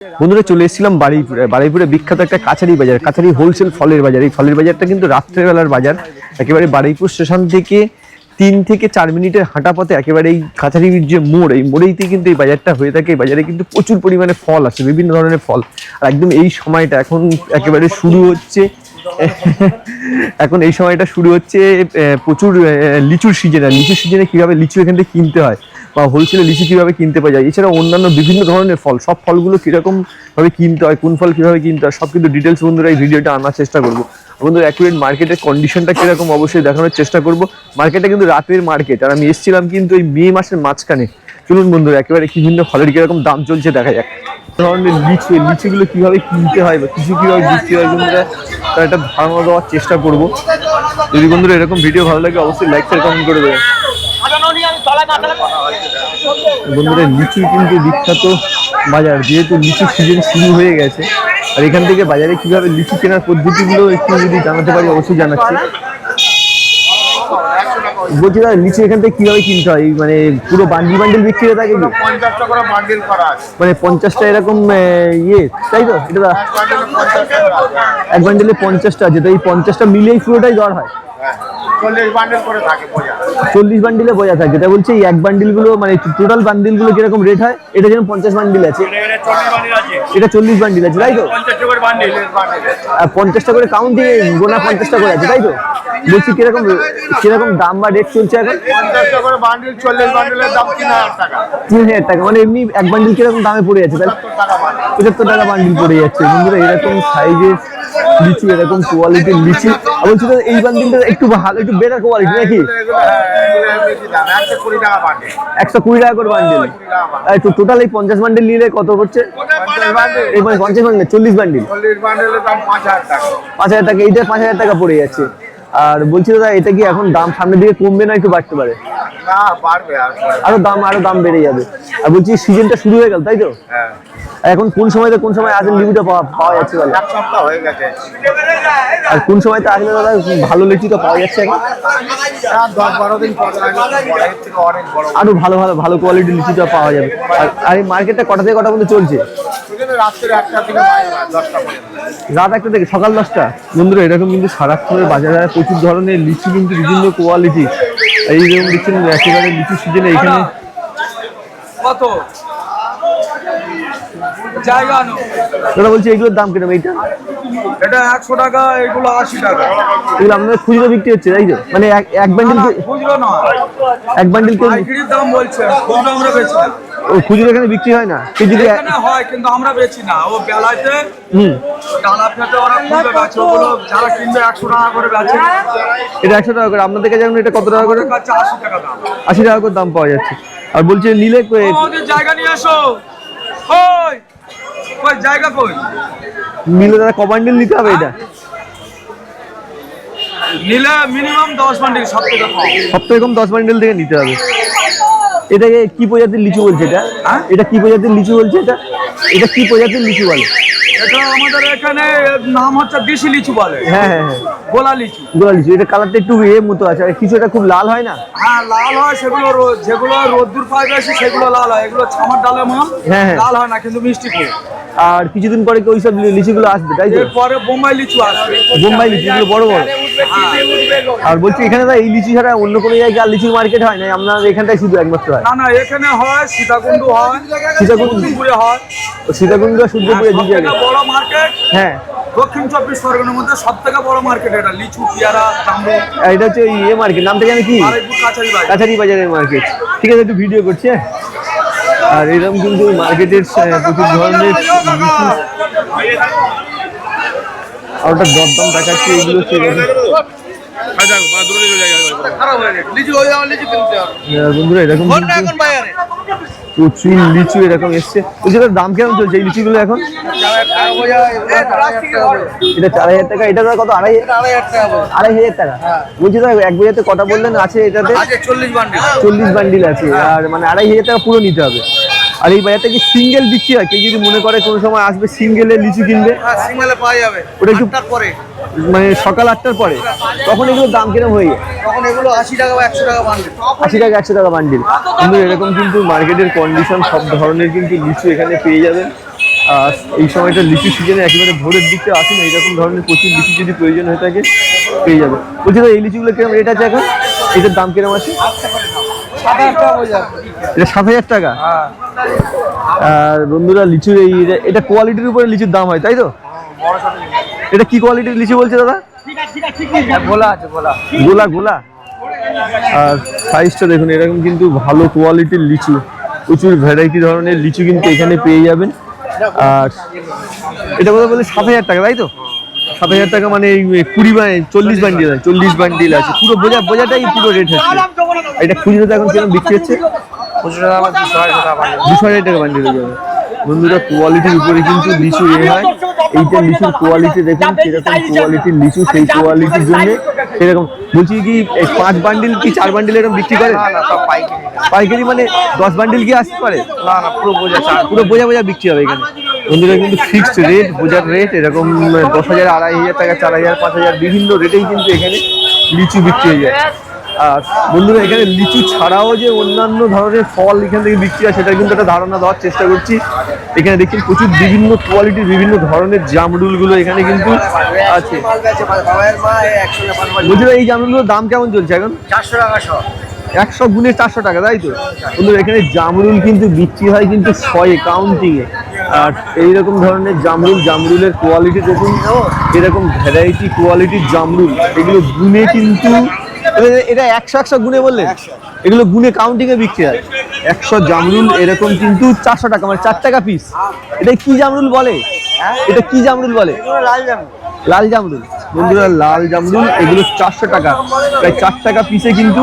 বন্ধুরা চলে এসেছিলাম বারুইপুরে বিখ্যাত একটা কাছারি বাজার, কাছারি হোলসেল ফলের বাজার। এই ফলের বাজারটা কিন্তু রাত্রেবেলার বাজার। একেবারে বারুইপুর স্টেশন থেকে 3 থেকে 4 মিনিটের হাঁটা পথে একেবারে এই কাছারির যে মোড়, এই মোড়েইতেই কিন্তু এই বাজারটা হয়ে থাকে। এই বাজারে কিন্তু প্রচুর পরিমাণে ফল আছে, বিভিন্ন ধরনের ফল। আর একদম এই সময়টা এখন একেবারে শুরু হচ্ছে এখন এই সময়টা শুরু হচ্ছে প্রচুর লিচুর সিজন। আর লিচুর সিজনে কীভাবে লিচু এখান থেকে কিনতে হয় বা হোলসেলে লিচু কীভাবে কিনতে পাওয়া যায়, এছাড়া অন্যান্য বিভিন্ন ধরনের ফল, সব ফলগুলো কীরকমভাবে কিনতে হয়, কোন ফল কীভাবে কিনতে হয়, সব কিন্তু ডিটেলস বন্ধুরা এই ভিডিওটা আনার চেষ্টা করবো। বন্ধুরা অ্যাকুরেট মার্কেটের কন্ডিশনটা কীরকম অবশ্যই দেখানোর চেষ্টা করবো। মার্কেটটা কিন্তু রাতের মার্কেট, আর আমি এসেছিলাম কিন্তু এই মে মাসের মাঝখানে। চলুন বন্ধুরা একেবারে বিভিন্ন ফলের কীরকম দাম চলছে দেখা যাক। ধরনের লিচুগুলো কীভাবে কিনতে হয় বা কিছু কীভাবে বিক্রি হয় বন্ধুরা তার একটা ধারণা দেওয়ার চেষ্টা করবো। যদি বন্ধুরা এরকম ভিডিও ভালো লাগে অবশ্যই লাইক শেয়ার কমেন্ট করে দেবেন। বন্ধুরা লিচুর কিন্তু বিখ্যাত বাজার, যেহেতু লিচুর সিজন শুরু হয়ে গেছে, আর এখান থেকে বাজারে কিভাবে লিচু কেনার পদ্ধতিগুলো একটু যদি জানাতে পারি অবশ্যই জানাচ্ছি। বলছি দাদা লিচু এখান থেকে কিভাবে কিনতে হয়, মানে পুরো বান্ডিল বিক্রি হয়ে থাকে? 50টা করে বান্ডিল করা আছে, মানে 50টা এরকম তাই তো? এটা এক বান্ডিলে 50টা আছে, তো এই 50টা মিলিয়েই পুরোটাই দর হয়? 40 বান্ডিল করে থাকে বোঝা। 40 বান্ডিলে বোঝা থাকে। এটা বলছি এই এক বান্ডিল গুলো মানে টোটাল বান্ডিল গুলো কিরকম রেট হয়? এটা যেমন 50 বান্ডিল আছে, এটা 40 বান্ডিল আছে তাই তো? আর 50টা করে কাউন্টিং গোনা 50টা করে আছে তাই তো? বলছি কিরকম দাম বা রেট চলছে এখন? 50টা করে বান্ডিল, 40 বান্ডিলের দাম 3000 টাকা। 3000 টাকা, মানে এমনি এক বান্ডিল কিরকম দামে পড়ে যাচ্ছে? তাহলে 75 টাকা বান্ডিল পড়ে যাচ্ছে। বন্ধুরা এরকম সাইজের লিচু, এরকম কোয়ালিটির লিচু। আর বলছি তো এই বান্ডিলটা একটু ভালো, একটু বেটার কোয়ালিটি নাকি? 120 টাকা বান্ডিল। 120 টাকা করে বান্ডিল। তো টোটাল এই 50 বান্ডিল নিলে কত হচ্ছে? 50 বান্ডিল, এই 50 বান্ডিল 40 বান্ডিল, 40 বান্ডিলের দাম 5000 টাকা। 5000 টাকা, এইটা 5000 টাকা পড়ে যাচ্ছে। আর বলছি দাদা এটা কি এখন দাম সামনের দিকে কমবে না একটু বাড়তে পারে? না বাড়বে, আরো দাম বেড়ে যাবে। আর বলছি সিজনটা শুরু হয়ে গেল তাই তো? হ্যাঁ। এখন কোন সময় আসলে লিচুটা পাওয়া যাচ্ছে বলে? এক সপ্তাহ হয়ে গেছে। আর কোন সময়তে আসলে দাদা ভালো লিচুটা পাওয়া যাচ্ছে এখন? 10-12 দিন পর অনেক বড় আরো ভালো কোয়ালিটির লিচুটা পাওয়া যাবে। আর এই মার্কেটটা কটা থেকে কটা পর্যন্ত চলছে? রাত্রে 1টা থেকে 10টা পর্যন্ত। রাত 1টা থেকে সকাল 10টা। বন্ধুরা এরকম কিন্তু সারাক্ষণের বাজারে প্রচুর ধরনের লিচু, কিন্তু বিভিন্ন কোয়ালিটি। এইরকম লিচু একেবারে লিচু সিজনে এখানে কত জায়গা নো দাদা বলছি এগুলোর দাম কিরকম? এটা 100 টাকা, এগুলো 80 টাকা। এগুলো আপনাদের খুচরো বিক্রি হচ্ছে তাই তো? মানে এক বান্ডিল খুচরো না, এক বান্ডিল পাইকারির দাম বলছে, খুচরো আমরা বেচি না। ও খুচরো এখানে বিক্রি হয় না? এখানে হয় কিন্তু আমরা বেচি না। ও বেলাতে ডালা ফেটে ওরা খুচরো বেচে, ওগুলো যারা কিনবে 100 টাকা করে বেচে। এটা 100 টাকা করে, আপনাদের কাছে যেমন এটা কত টাকা করে? 80 টাকা দাম। 80 টাকা করে দাম পাওয়া যাচ্ছে। আর বলছে নিলে আমাদের জায়গা নিয়ে আসো। কই জায়গা কই? নিলে দাদা ক বান্ডিল নিতে হবে? এটা নিলে মিনিমাম 10 বান্ডিল, সব থেকে কম 10 বান্ডিল থেকে নিতে হবে। এটাকে কি প্রজাতির লিচু বলছে? এটা কি প্রজাতির লিচু বলছে? এটা কি প্রজাতির লিচু বলে? এটা আমাদের এখানে নাম হচ্ছে দেশি লিচু বলে। হ্যাঁ, গোলা লিচু। এটা কালারটা একটু মতো আছে, আর কিছু এটা খুব লাল হয় না? হ্যাঁ লাল হয়, যেগুলো রোদ্দুর পায় বেশি সেগুলো লাল হয়। এগুলো ছামার ডালে মাল, লাল হয় না কিন্তু মিষ্টি খুব। আর কিছুদিন পরে ওই সব লিচুগুলো আসবে তাই তো? এরপরে বোম্বাই লিচু আসবে। বোম্বাই লিচু গুলো বড়। আর বলছি এখানে এই লিচু ছাড়া অন্য কোনো জায়গায় আর লিচুর মার্কেট হয় না? আপনার এখানটাই শুধু একমাত্র হয়? না, এখানে হয়, সীতাকুণ্ড হয়, সূর্যপুরে হয়। সীতাকুণ্ড সূর্যপুরে দুই জায়গায় বড় মার্কেট। হ্যাঁ, দক্ষিণ 24 পরগনার মধ্যে সব থেকে বড় মার্কেট এটা, লিচু, পেয়ারা, জামরুল। এটা হচ্ছে মার্কেট, নামটা জানি কি? কাছারি বাজারের মার্কেট। ঠিক আছে, একটু ভিডিও করছি। আর এরকম কিন্তু মার্কেটের প্রচুর ধরনের আর ওটা দরদাম দেখাচ্ছে এগুলো। বন্ধুরা এরকম প্রচুর লিচু এরকম এসছে। দাম কেমন চলছে এই লিচুগুলো এখন? এটা 4000 টাকা। এটা কত? 2500 টাকা। বলছি তো এক বোঝাতে কটা বললেন আছে? এটাতে 40 বান্ডিল আছে। আর মানে 2500 টাকা পুরো নিতে হবে। আর এই বাজারটা কি সিঙ্গেল বিক্রি হয়? কেউ যদি মনে করে কোনো সময় আসবে সিঙ্গেলে লিচু কিনবে, সিঙ্গেলে পাওয়া যাবে। ওটা একটু পরে মানে সকাল 8টার পরে, তখন এগুলোর দাম কিরকম হয়ে যায়? তখন এগুলো 80 টাকা বা 100 টাকা বান্ডিল। 80 টাকা 100 টাকা বান্ডিল। কিন্তু এরকম কিন্তু মার্কেটের কন্ডিশন, সব ধরনের কিন্তু লিচু এখানে পেয়ে যাবেন। আর এই সময়টা লিচু সিজনে একেবারে ভোরের দিকে আসুন, এইরকম ধরনের প্রচুর লিচু যদি প্রয়োজন হয়ে থাকে পেয়ে যাবে। বলছি তো এই লিচুগুলো কিরকম রেট আছে এখন, এটার দাম কিরকম আছে? এটা 7,000 টাকা। আর বন্ধুরা লিচুর এটা কোয়ালিটির উপরে লিচুর দাম হয় তাই তো? এটা কি কোয়ালিটির লিচু বলছে দাদা? গোলা গোলা। আর সাইজটা দেখুন, এরকম কিন্তু ভালো কোয়ালিটির লিচু, প্রচুর ভ্যারাইটি ধরনের লিচু কিন্তু এখানে পেয়ে যাবেন। আর এটা কথা বলে 7,000 টাকা তাই তো? 7,000 টাকা মানে 40 বান্ডিল আছে, 40 বান্ডিল আছে, পুরো বোঝাটাই পুরো রেট হচ্ছে। এটা খুচরোতে এখন কিরকম বিক্রি হচ্ছে? 2,500 টাকা বান্ডিল হয়ে যাবে। বন্ধুরা কোয়ালিটির উপরে কিন্তু লিচু হয়। এইটা লিচুর কোয়ালিটি দেখুন কিরকম কোয়ালিটির লিচু, সেই কোয়ালিটির জন্য সেরকম। বলছি কি 5 বান্ডিল কি 4 বান্ডিল এরকম বিক্রি করে? পাইকারি মানে 10 বান্ডিল কি আসতে পারে? পুরো বোঝা বিক্রি হবে এখানে। বন্ধুরা কিন্তু ফিক্সড রেট, বোঝার রেট এরকম 10,000, 2,500 টাকা, 4,000, 5,000 বিভিন্ন রেটেই কিন্তু এখানে লিচু বিক্রি হয়ে যায়। আর বন্ধুরা এখানে লিচু ছাড়াও যে অন্যান্য ধরনের ফল এখান থেকে বিক্রি হয় সেটা কিন্তু একটা ধারণা দেওয়ার চেষ্টা করছি। এখানে দেখছেন প্রচুর বিভিন্ন কোয়ালিটির বিভিন্ন ধরনের জামরুলগুলো এখানে কিন্তু আছে। বন্ধুরা এই জামরুলগুলোর দাম কেমন চলছে এখন? 400 টাকা 100 গুণে 400 টাকা তাই তো? বন্ধুরা এখানে জামরুল কিন্তু বিক্রি হয় কিন্তু 100 কাউন্টিংয়ে। আর এইরকম ধরনের জামরুলের কোয়ালিটি দেখুন, এরকম ভ্যারাইটি কোয়ালিটির জামরুল, এগুলো গুণে কিন্তু এটা 100 গুণে বললেন, এগুলো গুণে কাউন্টিং এ বিক্রি হয়। 100 জামরুল এরকম কিন্তু 400 টাকা, মানে 4 টাকা পিস। এটা কি জামরুল বলে? এটা কি জামরুল বলে? লাল জামরুল। বন্ধুরা লাল জামরুল এগুলো 400 টাকা, প্রায় 4 টাকা পিসে কিন্তু।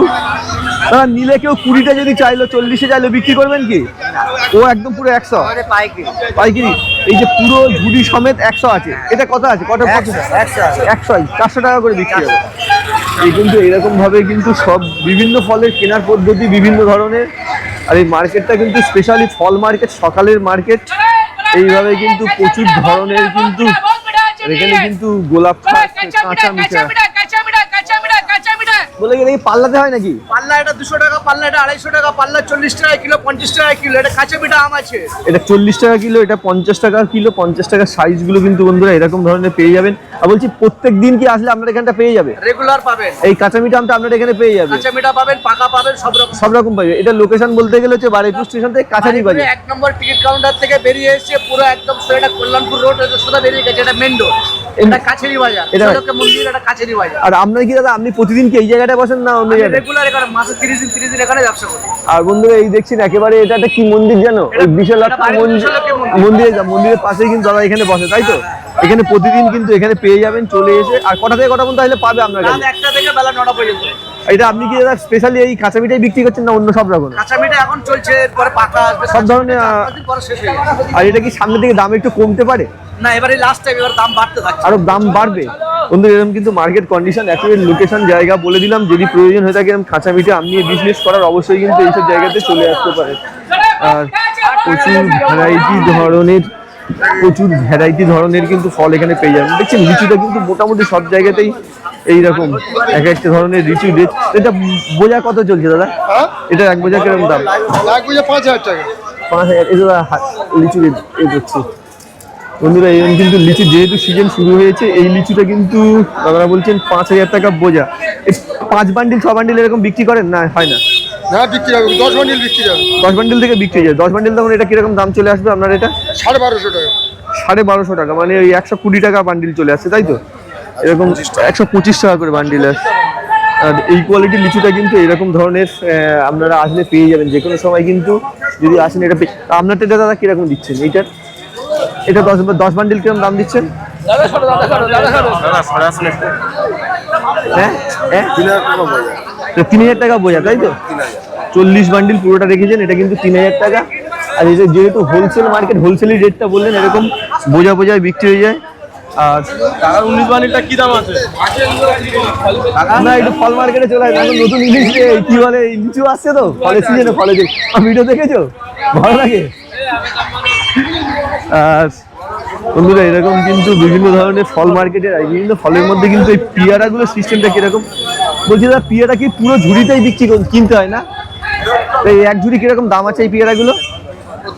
নিলে কেউ 20টা যদি চাইলো, 40-এ চাইলো, বিক্রি করবেন কি? ও একদম পুরো 100 পাইকারি। এই যে পুরো ঝুড়ি সমেত 100 আছে। এটা কত আছে? কত? 100 400 টাকা করে বিক্রি হবে। এই কিন্তু এরকম ভাবে কিন্তু সব বিভিন্ন ফলের কেনার পদ্ধতি বিভিন্ন ধরনের। আর এই মার্কেটটা কিন্তু স্পেশালি ফল মার্কেট, সকালের মার্কেট। এইভাবে কিন্তু প্রচুর ধরনের কিন্তু এখানে কিন্তু গোলাপ কাঁচা মিঠা বলে গেলে পাল্লাতে হয় নাকি? পাল্লা এটা 200 টাকা, পাল্লা এটা 250 টাকা, পাল্লা 40 টাকা কিলো, 50 টাকা কিলো। এটা কাঁচা মিঠা আম আছে, এটা 40 টাকা কিলো, এটা 50 টাকা কিলো। 50 টাকার সাইজগুলো কিন্তু বন্ধুরা এরকম ধরনের পেয়ে যাবেন। আর বলছি প্রত্যেক দিন কি আসলে আপনার এখানটা পেয়ে যাবে? রেগুলার পাবেন। এই কাঁচা মিঠা আমটা আপনার এখানে পেয়ে যাবে। কাঁচা মিঠা পাবেন, পাকা পাবেন, সব রকম পাবে। এটা লোকেশন বলতে গেলে হচ্ছে বারুইপুর স্টেশন থেকে কাছারি বাজার, 1 নম্বর টিকিট কাউন্টার থেকে বেরিয়ে এসে পুরো একদম সোজা কল্যাণপুর রোড সোজা বেরিয়ে গেছে। এটা মেন রোড, এটা কাছারি বাজার, এটা মন্দির, এটা কাছারি বাজার। আর আপনার কি দাদা আপনি প্রতিদিন কি এই জায়গাটায় বসেন না অন্য জায়গায়? রেগুলার এখানে মাসে 30 দিন এখানে ব্যবসা করি। আর বন্ধুরা এই দেখছেন একেবারে এটা একটা কি মন্দির জানো? ওই বিশালাক্ষী মন্দিরের পাশেই কিন্তু দাদা এখানে বসে তাই তো? এখানে প্রতিদিন কিন্তু এখানে পেয়ে যাবেন চলে এসে। আর কটা থেকে কটা পর্যন্ত আসলে পাবে আপনার কাছে? 1টা থেকে বেলা 9টা পর্যন্ত। এটা আপনি কি দাদা স্পেশালি এই কাঁচা মিঠাই বিক্রি করছেন না অন্য সব রকম? কাঁচা মিঠাই এখন চলছে, পরে পাকা আসবে, সব ধরনের। পরে শেষ হয়ে যাবে। আর এটা কি সামনে থেকে দাম একটু কমতে পারে? না, এবারে লাস্ট টাইম, এবার দাম বাড়তে থাকছে, আরো দাম বাড়বে। বন্ধু এরকম কিন্তু মার্কেট কন্ডিশন, একেবারে লোকেশন জায়গা বলে দিলাম। যদি প্রয়োজন হয়ে থাকে এরকম কাঁচা মিঠা আপনি বিজনেস করার, অবশ্যই কিন্তু এইসব জায়গাতে চলে আসতে পারে। আর প্রচুর ভ্যারাইটি ধরনের কিন্তু ফল এখানে পেয়ে যাবেন। দেখছেন লিচুটা কিন্তু মোটামুটি সব জায়গাতেই এইরকম এক একটা ধরনের লিচু। এটা বোঝা কত চলছে দাদা? এটা এক বোঝা কিরকম দাম? 5,000 টাকা। 5,000। এটা লিচু এই দেখছি বন্ধুরা, এই কিন্তু লিচু যেহেতু সিজন শুরু হয়েছে, এই লিচুটা কিন্তু দাদারা বলছেন 5,000 টাকা বোঝা। 5 বান্ডিল 6 বান্ডিল এরকম বিক্রি করেন না? হয় না, না বিক্রি হবে 10 বান্ডিল বিক্রি হবে। 10 বান্ডিল থেকে বিক্রি হয়ে যায়। 10 বান্ডিল তখন এটা কিরকম দাম চলে আসবে আপনার? এটা 1250 টাকা। 1250 টাকা, মানে ওই 120 টাকা বান্ডিল চলে আসছে তাই তো? এরকম 125 টাকা করে বান্ডিল আসছে। আর এই কোয়ালিটির লিচুটা কিন্তু এরকম ধরনের আপনারা আসলে পেয়ে যাবেন যে কোনো সময় কিন্তু যদি আসেন। এটা আপনারটা দাদা কিরকম দিচ্ছেন? এটা 10 বান্ডিল কিরকম দাম দিচ্ছেন? হ্যাঁ 3,000 টাকা বোঝা তাই তো? 40 বান্ডিল পুরোটা রেখেছেন, এটা কিন্তু 3,000 টাকা। আর এই যেহেতু হোলসেল মার্কেট, হোলসেলের রেটটা বললেন এরকম বোঝায় বিক্রি হয়ে যায়। আর টাকার 19 বান্ডিলটা কি দাম আছে? না একটু ফল মার্কেটে চলে আসবে, নতুন ইলিশ কি বলে লিচু আসছে তো, ফলের সিজনে ফলে ভিডিও দেখেছো? ভালো লাগে। আর বন্ধুরা এরকম কিন্তু বিভিন্ন ধরনের ফল মার্কেটের, বিভিন্ন ফলের মধ্যে কিন্তু এই পিয়ারাগুলোর সিস্টেমটা কিরকম? বলছি দাদা পিয়ারা কি পুরো ঝুড়িতেই কিনতে হয় না? এই এক ঝুড়ি কিরকম দাম আছে এই পিয়ারাগুলো?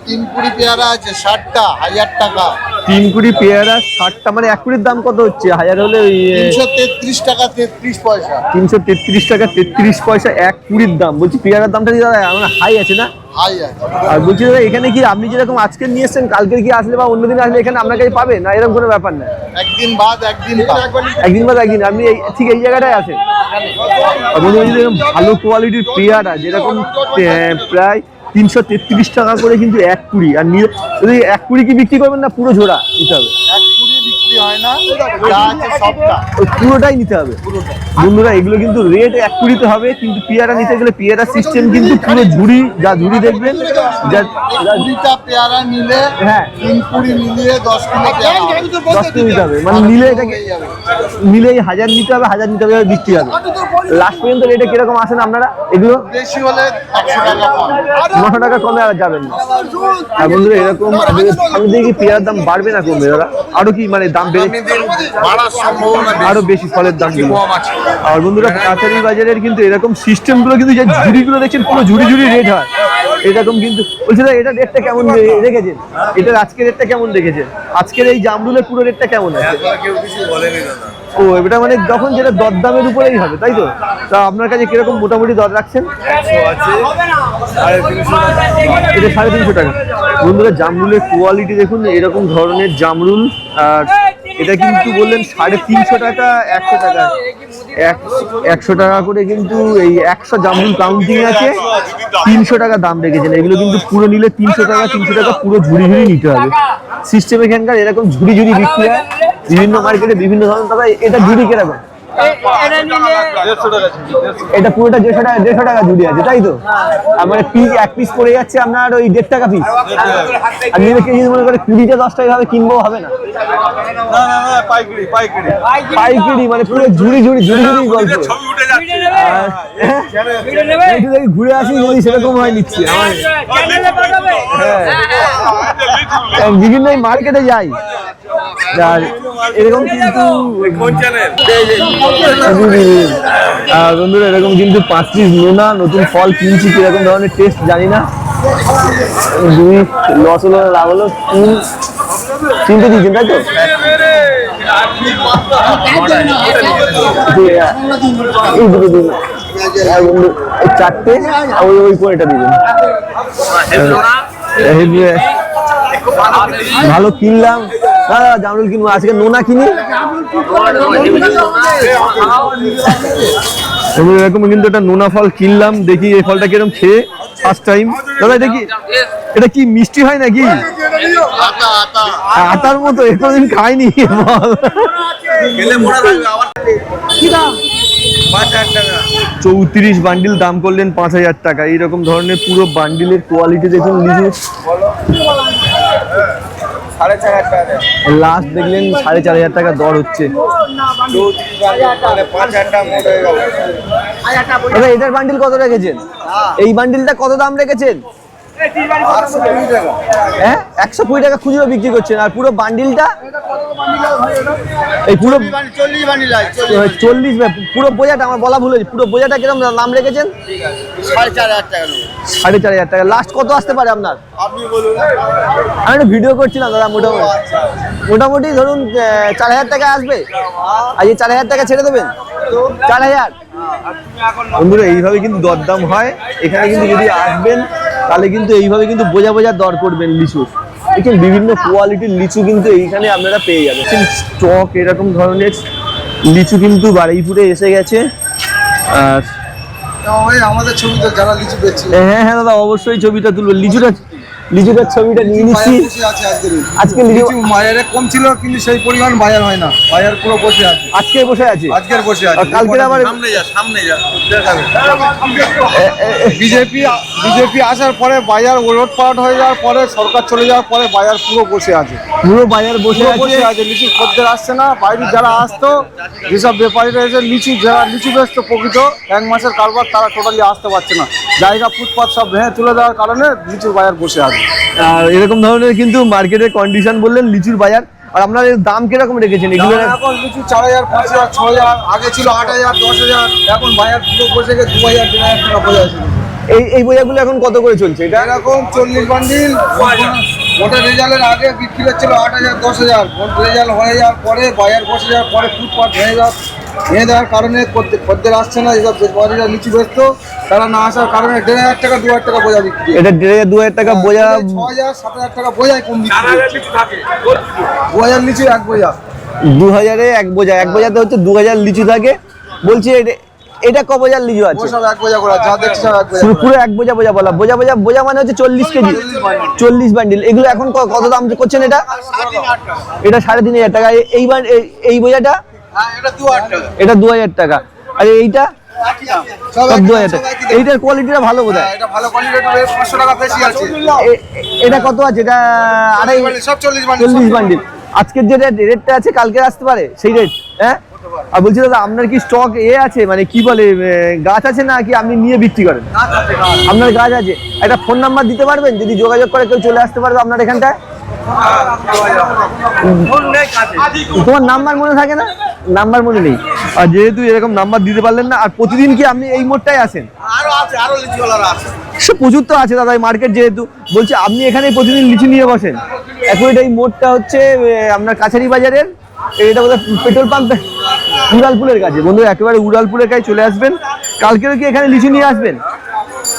তিন কুড়ি পেয়ারা আছে 60টা 1000 টাকা। 3 কুড়ি পেয়ারা 60টা, মানে 1 কুড়ির দাম কত হচ্ছে? 1000 হলে ওই 333 টাকা 33 পয়সা। 333 টাকা 33 পয়সা 1 কুড়ির দাম। বলছি পেয়ারার দামটা কি দাদা আমার হাই আছে না? হাই আছে। আর বলছি দাদা এখানে কি আপনি যেরকম আজকে নিয়ে এসছেন কালকে কি আসলে বা অন্যদিন আসলে এখানে আপনার কাছে পাবে না, এরকম কোনো ব্যাপার না? একদিন বাদ একদিন একদিন বাদ একদিন আপনি ঠিক এই জায়গাটায় আছেন। আর বন্ধু যদি এরকম ভালো কোয়ালিটির পেয়ারা যেরকম প্রায় 333 টাকা করে কিন্তু 1 কুড়ি, আর যদি 1 কুড়ি কি বিক্রি করবেন না পুরো ঝোড়া নিতে হবে? 1 কুড়ি বিক্রি হয় না, যা আছে সবটা ওই পুরোটাই নিতে হবে। বন্ধুরা এগুলো কিন্তু রেট 1 কুড়িতে হবে, কিন্তু পেয়ারা নিতে গেলে পেয়ারা সিস্টেম কিন্তু পুরো ঝুড়ি, যা ঝুড়ি দেখবেন যা 20টা পেয়ারা নিলে হ্যাঁ 3 কুড়ি মিলিয়ে 10 কিলো পেয়ারা হবে। 10 কিলো নিতে হবে, মানে নিলে এটাকে নিলেই 1000 নিতে হবে, 1000 নিতে হবে বিক্রি হবে। লাস্ট পর্যন্ত রেটে কিরকম আসেন আপনারা? এগুলো বেশি হলে 100 টাকা কম, 900 টাকা কমে আর যাবেন না। আর বন্ধুরা এরকম আমি দেখি পেয়ারার দাম বাড়বে না কমবে দাদা? আরো কি মানে দাম বেড়ে বাড়ার সম্ভাবনা আরো বেশি ফলের দাম কম আছে। আর বন্ধুরা কাছারি বাজারের কিন্তু এরকম সিস্টেম গুলো কিন্তু যে ঝুড়িগুলো দেখছেন পুরো ঝুড়ি ঝুড়ি রেট হয় এরকম কিন্তু। বলছি দাদা এটা রেটটা কেমন রেখেছেন? এটার আজকের রেটটা কেমন রেখেছেন? আজকের এই জামরুলের পুরো রেটটা কেমন আছে? ও এটা মানে যখন যেটা দরদামের উপরেই হবে তাই তো? তা আপনার কাছে কিরকম মোটামুটি দর রাখছেন? এটা 350 টাকা। বন্ধুরা জামরুলের কোয়ালিটি দেখুন, এরকম ধরনের জামরুল। আর এটা কিন্তু বললেন 350 টাকা 100 টাকা 100 টাকা করে কিন্তু এই 100 জামরুল কাউন্টিং আছে। 300 টাকা দাম রেখেছেন। এগুলো কিন্তু পুরো নিলে 300 টাকা পুরো ঝুড়ি ঝুড়ি নিতে হবে। সিস্টেম এখানকার এরকম ঝুড়ি ঝুড়ি বিক্রি হয় বিভিন্ন মার্কেটে বিভিন্ন ধরনের। দাদা এটা ঝুড়ি কিরকম? এটা পুরোটা 150 টাকা ঝুড়ি আছে তাই তো? আর মানে পিস 1 পিস পড়ে যাচ্ছে আপনার ওই 1.5 টাকা পিস। আর নিলে কেজি মনে করে 20টা 10 টাকা ভাবে কিনবো, হবে না? পাইকারি মানে পুরো ঝুড়ি ঝুড়ি গল্প। একটু দেখি ঘুরে আসি, যদি সেরকম হয় নিচ্ছি। আমার বিভিন্ন মার্কেটে যাই আর এরকম কিন্তু বন্ধুরা এরকম কিন্তু 5 পিস নোনা নতুন ফল কিনছি, কিরকম ধরনের টেস্ট জানি না। 2 লস হলো লাভ হলো 3 দিয়েছেন তাই তো? এই দুটো দিন বন্ধু, এই 4টে ওই কোনটা দিবেন? ভালো কিনলাম দাদা, জামরুল কিনবো আজকে, নোনা কিনি। এরকম কিন্তু একটা নোনা ফল কিনলাম, দেখি এই ফলটা কিরকম খেয়ে ফার্স্ট টাইম। দাদা এটা কি মিষ্টি হয় নাকি? আতার মতো, এতদিন খাইনি। 34 বান্ডিল দাম করলেন 5000 টাকা। এইরকম ধরনের পুরো বান্ডিলের কোয়ালিটি দেখুন। লিচু লাস্ট দেখলেন 4500 টাকা দর হচ্ছে। এটার বান্ডিল কত রেখেছেন? এই বান্ডিলটা কত দাম রেখেছেন? হ্যাঁ 120 টাকা খুচরো বিক্রি করছেন। আর পুরো বান্ডিলটা এই পুরো 40 পুরো বোঝাটা আমার বলা ভুল হয়েছে। পুরো বোঝাটা কিরকম দাম রেখেছেন? 4500 টাকা। 4500 টাকা। লাস্ট কত আসতে পারে আপনার? আপনি বলুন। আমি একটা ভিডিও করছিলাম দাদা, মোটামুটি ধরুন 4000 টাকা আসবে। আর এই 4000 টাকা ছেড়ে দেবেন? 4000। বন্ধুরা এইভাবে কিন্তু দরদাম হয় এখানে, কিন্তু যদি আসবেন তাহলে কিন্তু এইভাবে কিন্তু বোঝা দর করবেন লিচু। দেখুন বিভিন্ন কোয়ালিটির লিচু কিন্তু এইখানে আপনারা পেয়ে যাবেন। স্টক এরকম ধরনের লিচু কিন্তু বারুইপুরে এসে গেছে। আর আমাদের ছবিতে যারা লিচু বেচছে, হ্যাঁ দাদা অবশ্যই ছবিটা তুলবো। লিচুটার ছবিটা নিয়ে নিচ্ছি। আজকে লিচু বাজারে কম ছিল, কিন্তু সেই পরিমাণ বাজার হয় না। বাজার পুরো বসে আছে, আজকে বসে আছে। কালকে আবার সামনে যা বিজেপি আসার পরে বাজার ওলট পালট হয়ে যাওয়ার পরে, সরকার চলে যাওয়ার পরে বাজার পুরো বসে আছে। পুরো বাজার বসে আছে। লিচু খদ্দের আসছে না। বাইরে যারা আসতো, যেসব ব্যাপারীরা এসে যারা লিচু বেচতো প্রকৃত 1 মাসের কারবার, তারা টোটালি আসতে পারছে না। জায়গা ফুটপাত সব ভেঙে তুলে দেওয়ার কারণে লিচুর বাজার বসে আছে। আর এরকম ধরনের কিন্তু মার্কেটের কন্ডিশন বললেন লিচুর বাজার। আর আপনার দাম কিরকম রেখেছেন এগুলো? এখন লিচু 4000, 5000, 6000, আগে ছিল 8000, 10000। এখন বাজার পুরো বসে গেছে 2000, 3000 টাকা বসে আছে। এই বইয়াগুলো এখন কত করে চলছে এটা? এরকম 40 বান্ডিল ভোটের রেজাল্টের আগে বিক্রি হচ্ছিল 8,000 10,000, ভোট রেজাল্ট হয়ে যাওয়ার পরে বাজার বসে যাওয়ার পরে ফুটপাত ভেঙে দেওয়ার কারণে খদ্দের আসছে না। যেসব ব্যাপারীরা লিচু বেচত তারা না আসার কারণে 1,500 টাকা 2,000 টাকা বোঝা বিক্রি। এটা 1,500 2,000 টাকা বোঝা, 6,000 7,000 টাকা বোঝাই কম বিক্রি। 2,000 লিচু এক বোঝা, 2000-এ এক বোঝা, এক বোঝাতে হচ্ছে 2000 লিচু থাকে। বলছি এটা ক বোঝার লিচু আছে? সব এক বোঝা করে যা দেখছি সব এক বোঝা। পুরো এক বোঝা বোঝা বলা, বোঝা মানে হচ্ছে 40 কেজি, 40 বান্ডিল। এগুলো এখন কত দাম করছেন এটা? এটা 3,500 টাকা। এই বোঝাটা এটা 2,000 টাকা। আর এইটা সব 2,000 টাকা। এইটার কোয়ালিটিটা ভালো বোধ হয়। এটা ভালো কোয়ালিটির 500 টাকা বেশি আছে। এটা কত আছে? এটা 2.5 সব 40 40 বান্ডিল। আজকের যে রেটটা আছে কালকে আসতে পারে সেই রেট। হ্যাঁ, আর বলছি দাদা আপনার কি স্টক আছে, মানে কি বলে গাছ আছে না কি আপনি নিয়ে বিক্রি করেন? আপনার গাছ আছে। একটা ফোন নাম্বার দিতে পারবেন, যদি যোগাযোগ করে কেউ চলে আসতে পারবে আপনার এখানটায়? তোমার নাম্বার মনে থাকে না? নাম্বার মনে নেই। আর যেহেতু এরকম নাম্বার দিতে পারলেন না, আর প্রতিদিন কি আপনি এই মোড়টায় আসেন? আরো আছে, আরো লিচুওয়ালারা আছে। সে প্রচুর তো আছে দাদা, এই মার্কেট যেহেতু। বলছি আপনি এখানে প্রতিদিন লিচু নিয়ে বসেন? এখন এই মোড়টা হচ্ছে আপনার কাছারি বাজারের, এটা বোধহয় পেট্রোল পাম্প উড়ালপুরের কাছে। বন্ধু একেবারে উড়ালপুরের কাছে চলে আসবেন। কালকেও কি এখানে লিচু নিয়ে আসবেন?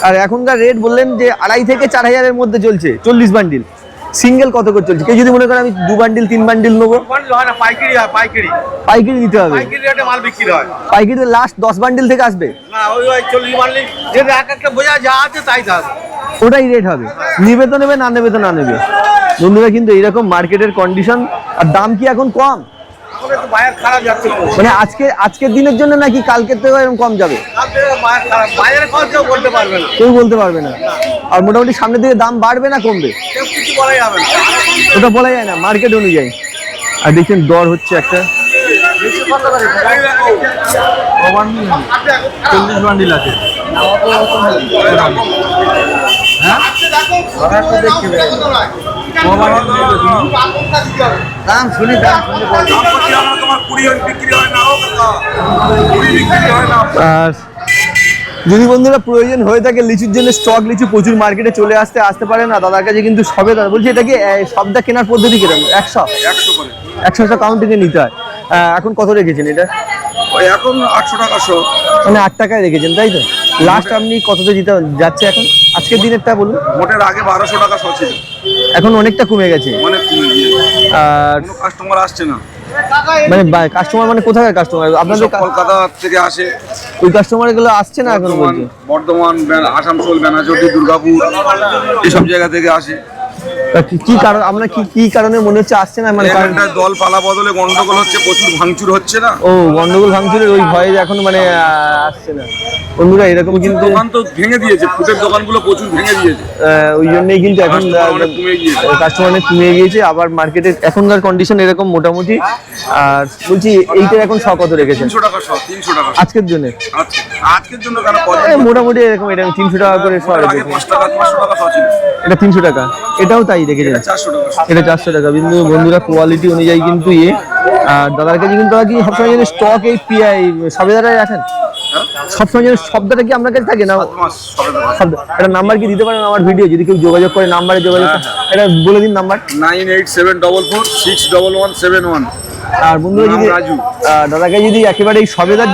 আর এখনকার রেট বললেন যে 2,500 থেকে 4,000-এর মধ্যে চলছে 40 বান্ডিল। সিঙ্গেল কত করে চলছে? কেউ যদি মনে করেন আমি 2 বান্ডিল 3 বান্ডিল নেবো, পাইকারি হয়, পাইকারি দিতে হবে। পাইকারি রেটে মাল বিক্রি হয়। পাইকারি লাস্ট 10 বান্ডিল থেকে আসবে না, ওই 40 বান্ডিল যেটা এক একটা বোঝা যা আছে তাই থাকবে, ওটাই রেট হবে। নিবে তো নেবে, না নেবে তো না নেবে। বন্ধুরা কিন্তু এইরকম মার্কেটের কন্ডিশন। আর দাম কি এখন কম? এখন একটু বাজার খারাপ যাচ্ছে। মানে আজকের দিনের জন্য নাকি কালকের থেকেও এরকম কম যাবে? বাজারে খরচ বলতে পারবে না, কেউ বলতে পারবে না। আর মোটামুটি সামনের দিকে দাম বাড়বে না কমবে কেউ কিছু বলা যাবে না, ওটা বলা যায় না মার্কেট অনুযায়ী। আর দেখছেন দর হচ্ছে একটা 40 বান্ডিল আছে। দাম শুনি আর যদি বন্ধুরা প্রয়োজন হয়ে থাকে লিচুর জন্য, স্টক লিচু প্রচুর মার্কেটে চলে আসতে পারে না দাদার কাছে কিন্তু সবে। দাদা বলছি এটা কি সবটা কেনার পদ্ধতি কিরকম? 100 কাউন্টিংয়ে নিতে হয়। এখন কত রেখেছেন এটা? এখন 800 টাকা শো, মানে 8 টাকায় রেখেছেন তাই তো? লাস্ট আপনি কততে দিতে যাচ্ছে এখন আজকের দিনেরটা বলুন? মোটের আগে 1200 টাকা শো ছিল, এখন অনেকটা কমে গেছে। অনেক কমে গিয়েছে। আর কোনো কাস্টমার আসছে না। মানে কাস্টমার মানে কোথাকার কাস্টমার? আপনাদের কলকাতা থেকে আসে, ওই কাস্টমার গুলো আসছে না এখন? বর্ধমান, আসানসোল, বেনাচটি, দুর্গাপুর এইসব জায়গা থেকে আসে। কি কারণ আপনার কি কারণে মনে হচ্ছে আসছে না? মানে দল পালা বদলে গন্ডগোল হচ্ছে, প্রচুর ভাঙচুর হচ্ছে না? ও গন্ডগোল ভাঙচুরের ওই ভয়ে এখন মানে আসছে না। বন্ধুরা এরকম কিন্তু দোকান তো ভেঙে দিয়েছে, ফুটের দোকানগুলো প্রচুর ভেঙে দিয়েছে, ওই জন্যই কিন্তু এখন কাস্টমার অনেক কমে গিয়েছে। আবার মার্কেটের এখনকার কন্ডিশন এরকম মোটামুটি। আর বলছি এইটার এখন শখ কত রেখেছেন? 300 টাকা শো, 300 টাকা আজকের জন্য? আজকের জন্য কেন? মোটামুটি এরকম এটা 300 টাকা করে শখ রেখেছেন। 500 টাকা শো ছিল, এটা 300 টাকা। এটাও তাই রেখেছেন? 400 টাকা। এটা 400 টাকা। কিন্তু বন্ধুরা কোয়ালিটি অনুযায়ী কিন্তু আর দাদার কাছে কিন্তু আর কি সবসময় যেন স্টক এই সবেদারাই রাখেন? সবসময় যেন শব্দটা কি আপনার কাছে থাকে না? একটা নাম্বার কি দিতে পারেন আমার ভিডিও, যদি কেউ যোগাযোগ করে নাম্বারে যোগাযোগ? এটা বলে দিন নাম্বার। 9874461171। আর বন্ধুরা যদি দাদাকে যদি একেবারে এই সবেদার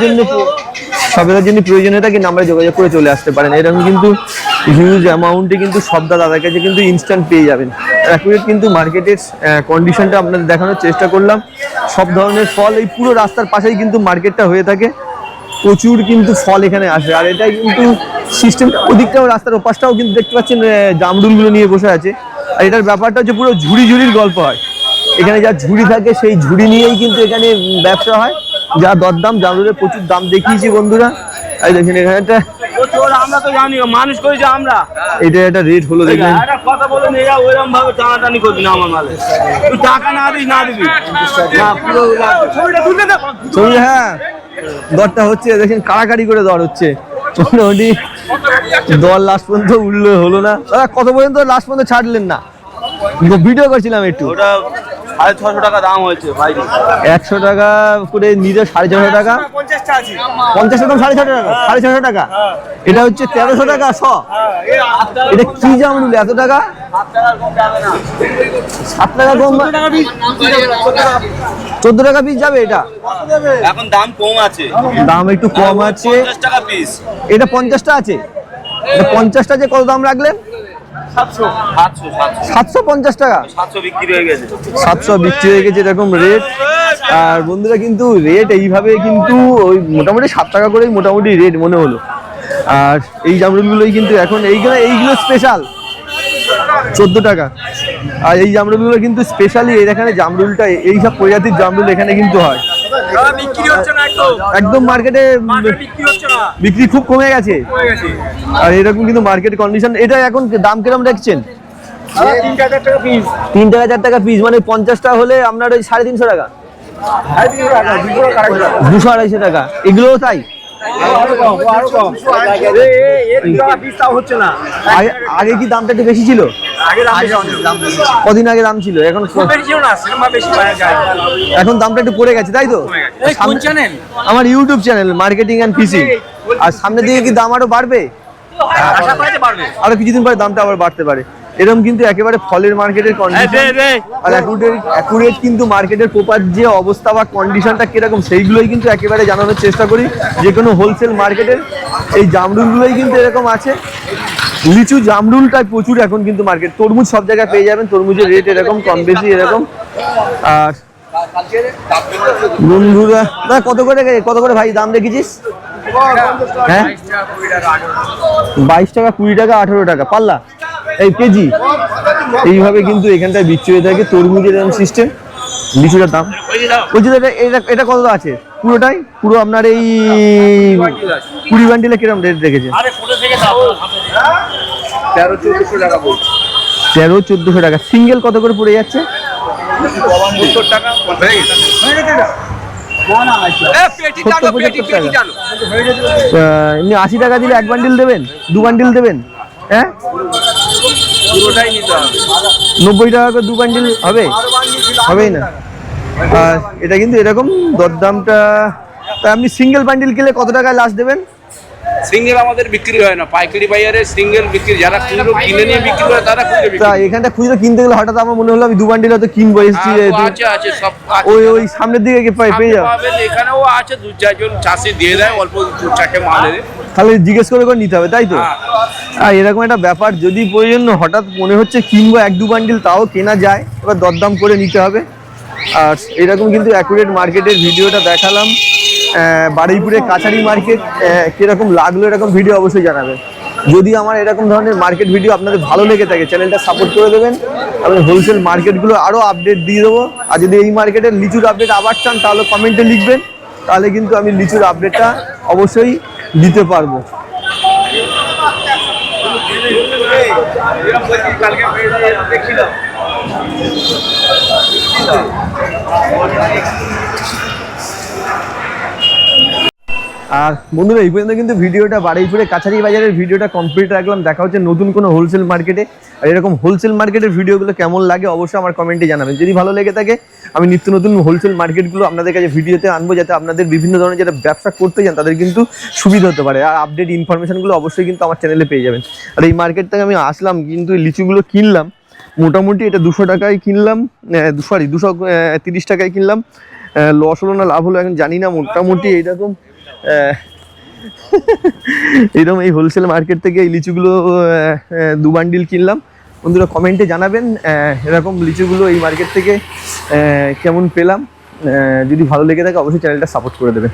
জন্য প্রয়োজন হয়ে থাকে নাম্বারে যোগাযোগ করে চলে আসতে পারেন। এরকম কিন্তু হিউজ অ্যামাউন্টে কিন্তু সবদা দাদার কাছে কিন্তু ইনস্ট্যান্ট পেয়ে যাবেন। অ্যাকুরেট কিন্তু মার্কেটের কন্ডিশনটা আপনাদের দেখানোর চেষ্টা করলাম। সব ধরনের ফল এই পুরো রাস্তার পাশেই কিন্তু মার্কেটটা হয়ে থাকে। প্রচুর কিন্তু ফল এখানে আসে। আর এটাই কিন্তু সিস্টেমটা, ওদিকটাও রাস্তার ওপাশটাও কিন্তু দেখতে পাচ্ছেন জামরুলগুলো নিয়ে বসে আছে। আর এটার ব্যাপারটা হচ্ছে পুরো ঝুড়ির গল্প হয়। এখানে যা ঝুড়ি থাকে সেই ঝুড়ি নিয়েই কিন্তু এখানে ব্যবসা হয়। যা দরদাম, জামরুলের প্রচুর দাম দেখিয়েছি বন্ধুরা। আর দেখেন এখানে একটা আমরা তো জানি মানুষ করেছি আমরা, এটা একটা রেট হলো দেখলেন। একটা কথা বলে নিয়ে যাও, ওইরকম ভাবে টানাটানি করবি না আমার মালে। তুই টাকা না দিস না দিবি না, পুরো ছবি। হ্যাঁ, দরটা হচ্ছে দেখেন, কাড়াকাড়ি করে দর হচ্ছে মোটামুটি। দর লাস্ট পর্যন্ত উঠলো হলো না। দাদা কত পর্যন্ত লাস্ট পর্যন্ত ছাড়লেন না? ভিডিও করছিলাম একটু। 650 টাকা দাম হয়েছে ভাই। 100 টাকা করে নিলে 650 টাকা, 50টা আছে 50 টাকা 650 টাকা, 650 টাকা। এটা হচ্ছে 1300 টাকা শ। এটা কি জামরুল এত টাকা? 7 টাকা কম, 14 টাকা পিস যাবে এটা। এখন দাম কম আছে, দাম একটু কম আছে। 50 টাকা পিস। এটা 50টা আছে, এটা 50টা যে কত দাম রাখলেন? 750 টাকা। 700 বিক্রি হয়ে গেছে। 700 বিক্রি হয়ে গেছে, এরকম রেট। আর বন্ধুরা কিন্তু রেট এইভাবে কিন্তু ওই মোটামুটি 7 টাকা করেই মোটামুটি রেট মনে হলো। আর এই জামরুলগুলোই কিন্তু এখন এইগুলো স্পেশাল 14 টাকা। আর এই জামরুলগুলো কিন্তু স্পেশালি এখানে জামরুলটা এইসব প্রজাতির জামরুল এখানে কিন্তু হয়। বিক্রি হচ্ছে না একদম মার্কেটে বিক্রি হচ্ছে না, বিক্রি খুব কমে গেছে। আর এরকম কিন্তু মার্কেট কন্ডিশন। এটা এখন দাম কিরকম রাখছেন? 3000 টাকা পিস। 3 টাকা 4 টাকা পিস, মানে 50টা হলে আপনার ওই 350 টাকা, 200-250 টাকা। এগুলোও তাই? আগে কি দামটা একটু বেশি ছিল? কদিন আগে দাম ছিল, এখন এখন দামটা একটু পড়ে গেছে, তাই তো? আমার YouTube channel marketing and fishing. আর সামনের দিকে কি দাম আরো বাড়বে? আরো কিছুদিন পরে দামটা আবার বাড়তে পারে। এরকম কিন্তু একেবারে ফলের মার্কেটের কন্ডিশন আর অ্যাকুরেট কিন্তু মার্কেটের প্রপার যে অবস্থা বা কন্ডিশনটা কিরকম সেইগুলোই কিন্তু একেবারে জানানোর চেষ্টা করি। যে কোনো হোলসেল মার্কেটের এই জামরুলগুলোই কিন্তু এরকম আছে। লিচু জামরুলটাই প্রচুর এখন কিন্তু মার্কেট। তরমুজ সব জায়গায় পেয়ে যাবেন, তরমুজের রেট এরকম কম বেশি এরকম। আর বন্ধুরা না কত করে ভাই দাম রেখেছিস? হ্যাঁ 22 টাকা, 20 টাকা, 18 টাকা পাল্লা, এই কেজি। এইভাবে কিন্তু এখানটায় বিক্রি হয়ে থাকে তরমুজের এরকম সিস্টেম। লিচুটার দাম বলছি এটা কত আছে? পুরোটাই পুরো আপনার এই 20 বান্ডিলে কিরকম রেট রেখেছে? 1300-1400 টাকা বলছে। 1300-1400 টাকা। সিঙ্গেল কত করে পড়ে যাচ্ছে? 70 টাকা। 70-75 টাকা। এমনি 80 টাকা দিলে 1 বান্ডিল দেবেন, 2 বান্ডিল দেবেন? হ্যাঁ পুরোটাই নিতে হবে। 90 টাকা করে 2 বান্ডিল হবে? হবেই না। আর এটা কিন্তু এরকম দরদামটা। তা আপনি সিঙ্গেল বান্ডিল কিনলে কত টাকায় লাস্ট দেবেন? সিঙ্গেল আমাদের বিক্রি হয় না, পাইকারি বাজারে সিঙ্গেল বিক্রি, যারা খুচরো কিনে নিয়ে বিক্রি করে তারা খুচরো বিক্রি তা করে। এখানটা খুচরো কিনতে গেলে হঠাৎ আমার মনে হলো আমি 2 বান্ডিল হয়তো কিনবো, এসছি আছে সব আছে। ওই সামনের দিকে পেয়ে যাবো। পাবেন, এখানেও আছে 2-4 জন চাষি দিয়ে দেয় অল্প 2-4টে মালের। তাহলে জিজ্ঞেস করে নিতে হবে, তাই তো? আর এরকম একটা ব্যাপার, যদি প্রয়োজন হঠাৎ মনে হচ্ছে কিনবো 1-2 বান্ডিল, তাও কেনা যায়। এবার দরদাম করে নিতে হবে। আর এরকম কিন্তু অ্যাকুরেট মার্কেটের ভিডিওটা দেখালাম। বারুইপুরের কাছারি মার্কেট কিরকম লাগলো এরকম ভিডিও অবশ্যই জানাবেন। যদি আমার এরকম ধরনের মার্কেট ভিডিও আপনাদের ভালো লেগে থাকে চ্যানেলটা সাপোর্ট করে দেবেন। আমি হোলসেল মার্কেটগুলো আরও আপডেট দিয়ে দেবো। আর যদি এই মার্কেটের লিচুর আপডেট আবার চান তাহলে কমেন্টে লিখবেন, তাহলে কিন্তু আমি লিচুর আপডেটটা অবশ্যই দিতে পারবো। আর বন্ধুরা এই পর্যন্ত কিন্তু ভিডিওটা বারুইপুরে কাছারি বাজারের ভিডিওটা কমপ্লিট রাখলাম। দেখা হচ্ছে নতুন কোনো হোলসেল মার্কেটে। আর এরকম হোলসেল মার্কেটের ভিডিওগুলো কেমন লাগে অবশ্যই আমার কমেন্টে জানাবেন। যদি ভালো লেগে থাকে আমি নিত্য নতুন হোলসেল মার্কেটগুলো আপনাদের কাছে ভিডিওতে আনবো, যাতে আপনাদের বিভিন্ন ধরনের যারা ব্যবসা করতে চান তাদের কিন্তু সুবিধা হতে পারে। আর আপডেট ইনফরমেশনগুলো অবশ্যই কিন্তু আমার চ্যানেলে পেয়ে যাবেন। আর এই মার্কেট থেকে আমি আসলাম কিন্তু এই লিচুগুলো কিনলাম মোটামুটি এটা 200 টাকায় কিনলাম, 230 টাকায় কিনলাম। লস হলো না লাভ হলো এখন জানি না। মোটামুটি এইরকম এরকম এই হোলসেল মার্কেট থেকে এই লিচুগুলো 2 বান্ডিল কিনলাম। বন্ধুরা কমেন্টে জানাবেন এরকম লিচুগুলো এই মার্কেট থেকে কেমন পেলাম। যদি ভালো লেগে থাকে অবশ্যই চ্যানেলটা সাপোর্ট করে দেবেন।